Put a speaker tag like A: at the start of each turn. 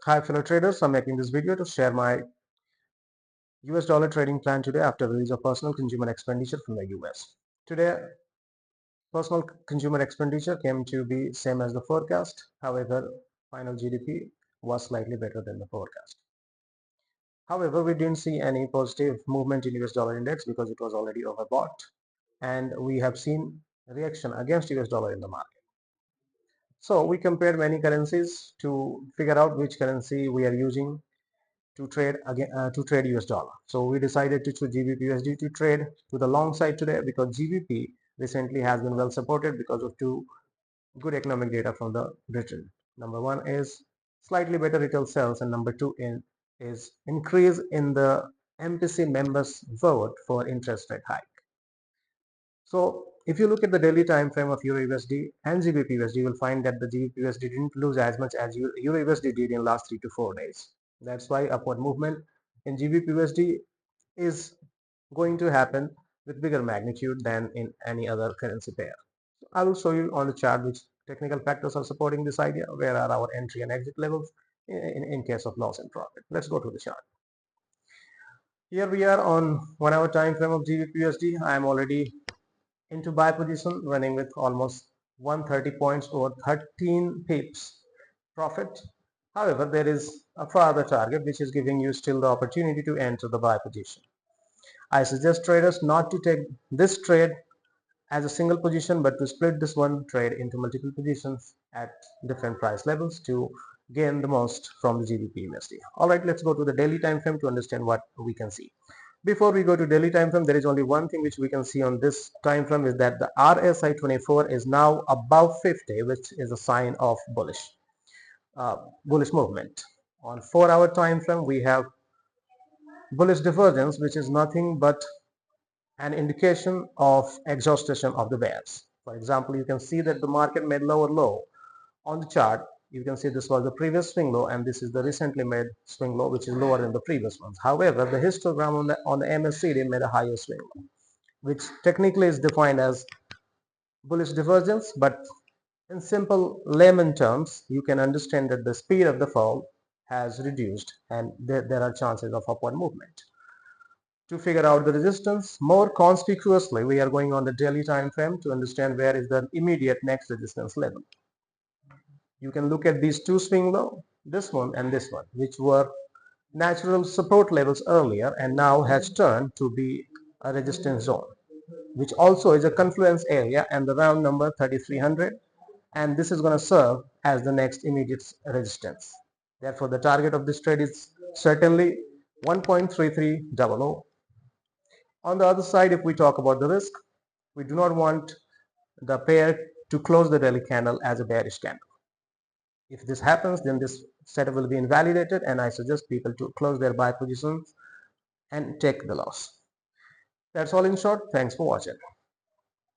A: Hi fellow traders, I'm making this video to share my US dollar trading plan today after release of personal consumer expenditure from the US. Today, personal consumer expenditure came to be same as the forecast. However, final GDP was slightly better than the forecast. However, we didn't see any positive movement in US dollar index because it was already overbought, and we have seen reaction against US dollar in the market. So we compared many currencies to figure out which currency we are using to trade again to trade US dollar. So we decided to choose GBP USD to trade to the long side today because GBP recently has been well supported because of two good economic data from the Britain. Number one is slightly better retail sales, and number two is increase in the MPC members vote for interest rate hike. So if you look at the daily time frame of Euro USD and GBP USD, you will find that the GBP USD didn't lose as much as Euro USD did in last 3 to 4 days. That's why upward movement in GBP USD is going to happen with bigger magnitude than in any other currency pair. I will show you on the chart which technical factors are supporting this idea, where are our entry and exit levels in case of loss and profit. Let's go to the chart. Here we are on 1 hour time frame of GBP USD. I am already into buy position running with almost 130 points or 13 pips profit. However, there is a further target which is giving you still the opportunity to enter the buy position. I suggest traders not to take this trade as a single position but to split this one trade into multiple positions at different price levels to gain the most from the GBP USD. Alright, let's go to the daily time frame to understand what we can see. Before we go to daily time frame, there is only one thing which we can see on this time frame is that the RSI 24 is now above 50, which is a sign of bullish movement. On 4 hour time frame, we have bullish divergence, which is nothing but an indication of exhaustion of the bears. For example, you can see that the market made lower low on the chart. You can see this was the previous swing low and this is the recently made swing low, which is lower than the previous ones. However, the histogram on the MACD made a higher swing low, which technically is defined as bullish divergence, but in simple layman terms, you can understand that the speed of the fall has reduced and there are chances of upward movement. To figure out the resistance more conspicuously, we are going on the daily time frame to understand where is the immediate next resistance level. You can look at these two swing low, this one and this one, which were natural support levels earlier and now has turned to be a resistance zone, which also is a confluence area and the round number 3300, and this is going to serve as the next immediate resistance. Therefore, the target of this trade is certainly 1.3300. On the other side, if we talk about the risk, we do not want the pair to close the daily candle as a bearish candle. If this happens, then this setup will be invalidated and I suggest people to close their buy positions and take the loss. That's all in short. Thanks for watching.